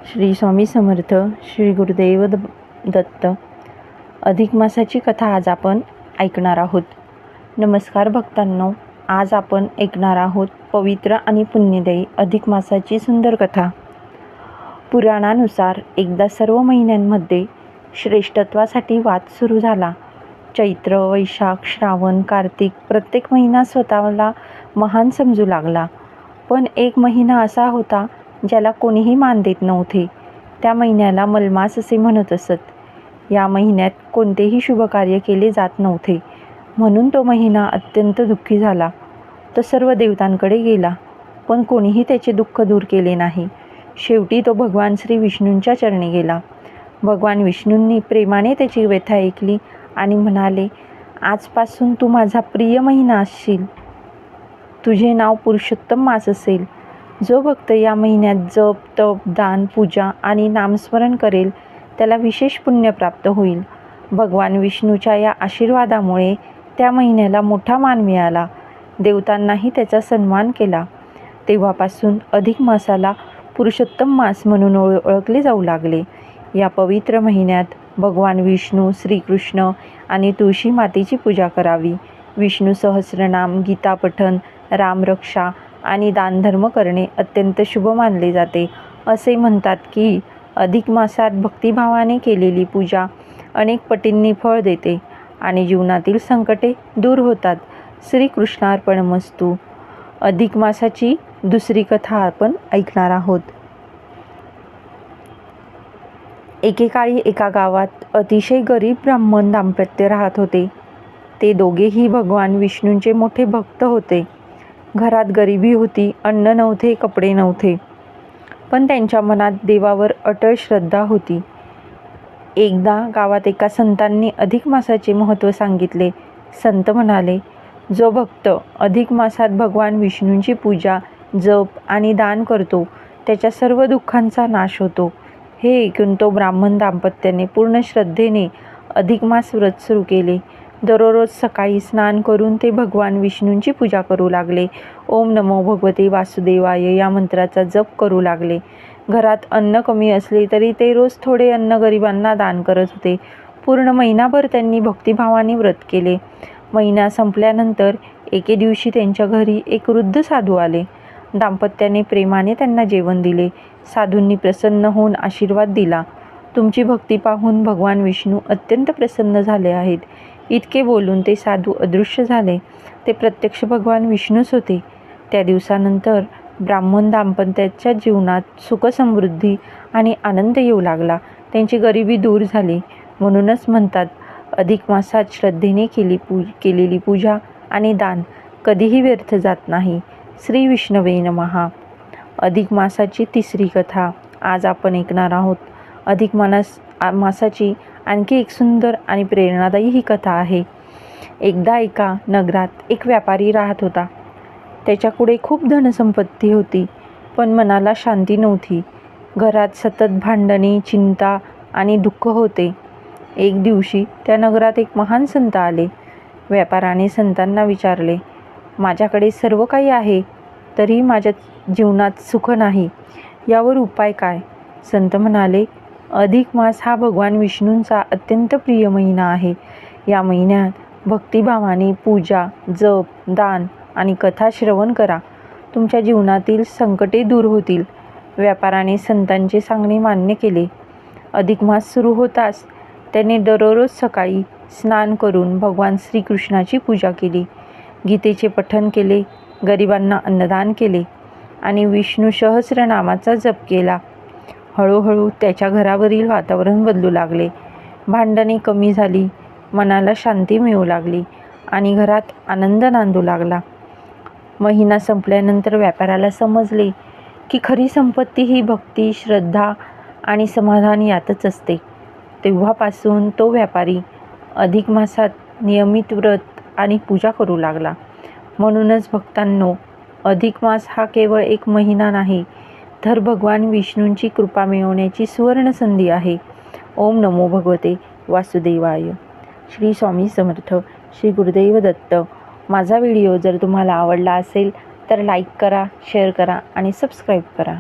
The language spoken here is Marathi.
श्री स्वामी समर्थ. श्री गुरुदेव दत्त. अधिक मासाची कथा आज आपण ऐकणार आहोत. नमस्कार भक्तांनो, आज आपण ऐकणार आहोत पवित्र आणि पुण्यदायी अधिक मासाची सुंदर कथा. पुराणानुसार एकदा सर्व महिन्यांमध्ये श्रेष्ठत्वासाठी वाद सुरू झाला. चैत्र, वैशाख, श्रावण, कार्तिक प्रत्येक महिना स्वतःला महान समजू लागला. पण एक महिना असा होता ज्याला कोणीही मान देत नव्हते. त्या महिन्याला मलमास असे म्हणत असत. या महिन्यात कोणतेही शुभकार्य केले जात नव्हते, म्हणून तो महिना अत्यंत दुःखी झाला. तो सर्व देवतांकडे गेला, पण कोणीही त्याचे दुःख दूर केले नाही. शेवटी तो भगवान श्री विष्णूंच्या चरणी गेला. भगवान विष्णूंनी प्रेमाने त्याची व्यथा ऐकली आणि म्हणाले, आजपासून तू माझा प्रिय महिना असशील. तुझे नाव पुरुषोत्तम मास असेल. जो भक्त या महिन्यात जप, तप, दान, पूजा आणि नामस्मरण करेल त्याला विशेष पुण्य प्राप्त होईल. भगवान विष्णूच्या या आशीर्वादामुळे त्या महिन्याला मोठा मान मिळाला. देवतांनाही त्याचा सन्मान केला. तेव्हापासून अधिक मासाला पुरुषोत्तम मास म्हणून ओळखले जाऊ लागले. या पवित्र महिन्यात भगवान विष्णू, श्रीकृष्ण आणि तुळशी मातेची पूजा करावी. विष्णू सहस्रनाम, गीता पठण, रामरक्षा आणि दानधर्म करणे अत्यंत शुभ मानले जाते. असे म्हणतात की अधिक मासात भक्तिभावाने केलेली पूजा अनेक पटींनी फळ देते आणि जीवनातील संकटे दूर होतात. श्रीकृष्णार्पणमस्तु. अधिक मासाची दुसरी कथा आपण ऐकणार आहोत. एकेकाळी एका गावात अतिशय गरीब ब्राह्मण दाम्पत्य राहत होते. ते दोघेही भगवान विष्णूंचे मोठे भक्त होते. घरात गरिबी होती, अन्न नव्हते, कपडे नव्हते, पण त्यांच्या मनात देवावर अटळ श्रद्धा होती. एकदा गावात एका संतांनी अधिक मासाचे महत्त्व सांगितले. संत म्हणाले, जो भक्त अधिक मासात भगवान विष्णूंची पूजा, जप आणि दान करतो त्याच्या सर्व दुःखांचा नाश होतो. हे ऐकून तो ब्राह्मण दाम्पत्याने पूर्ण श्रद्धेने अधिक मास व्रत सुरू केले. दररोज सकाळी स्नान करून ते भगवान विष्णूंची पूजा करू लागले. ओम नमो भगवते वासुदेवाय या मंत्राचा जप करू लागले. घरात अन्न कमी असले तरी ते रोज थोडे अन्न गरिबांना दान करत होते. पूर्ण महिनाभर त्यांनी भक्तिभावाने व्रत केले. महिना संपल्यानंतर एके दिवशी त्यांच्या घरी एक वृद्ध साधू आले. दाम्पत्याने प्रेमाने त्यांना जेवण दिले. साधूंनी प्रसन्न होऊन आशीर्वाद दिला. तुमची भक्ती पाहून भगवान विष्णू अत्यंत प्रसन्न झाले आहेत. इतके बोलून ते साधू अदृश्य झाले. ते प्रत्यक्ष भगवान विष्णूच होते. त्या दिवसानंतर ब्राह्मण दाम्पत्याच्या जीवनात सुख, समृद्धी आणि आनंद येऊ लागला. त्यांची गरिबी दूर झाली. म्हणूनच म्हणतात, अधिक मासात श्रद्धेने केलेली पूजा आणि दान कधीही व्यर्थ जात नाही. श्री विष्णवे नमः. अधिक मासाची तिसरी कथा आज आपण ऐकणार आहोत. अधिक मासाची आणखी एक सुंदर आणि प्रेरणादायी ही कथा आहे. एकदा एका नगरात एक व्यापारी राहत होता. त्याच्याकडे खूप धनसंपत्ती होती, पण मनाला शांती नव्हती. घरात सतत भांडणे, चिंता आणि दुःख होते. एक दिवशी त्या नगरात एक महान संत आले. व्यापाऱ्याने संतांना विचारले, माझ्याकडे सर्व काही आहे, तरी माझ्या जीवनात सुख नाही. यावर उपाय काय? संत म्हणाले, अधिक मास हा भगवान विष्णूंचा अत्यंत प्रिय महिना आहे. या महिन्यात भक्तिभावाने पूजा, जप, दान आणि कथा श्रवण करा. तुमच्या जीवनातील संकटे दूर होतील. व्यापाऱ्याने संतांचे सांगणे मान्य केले. अधिक मास सुरू होताच त्याने दररोज सकाळी स्नान करून भगवान श्रीकृष्णाची पूजा केली. गीतेचे पठण केले, गरिबांना अन्नदान केले आणि विष्णू सहस्रनामाचा जप केला. हळूहळू त्याच्या घरावरील वातावरण बदलू लागले. भांडणे कमी झाली, मनाला शांती मिळू लागली आणि घरात आनंद नांदू लागला. महिना संपल्यानंतर व्यापाऱ्याला समजले की खरी संपत्ती ही भक्ती, श्रद्धा आणि समाधान यातच असते. तेव्हापासून तो व्यापारी अधिक मासात नियमित व्रत आणि पूजा करू लागला. म्हणूनच भक्तांनो, अधिक मास हा केवळ एक महिना नाही, तर भगवान विष्णूंची कृपा मिळवण्याची सुवर्ण संधी आहे. ओम नमो भगवते वासुदेवाय. श्री स्वामी समर्थ. श्री गुरुदेव दत्त. माझा व्हिडिओ जर तुम्हाला आवडला असेल तर लाईक करा, शेअर करा आणि सबस्क्राईब करा.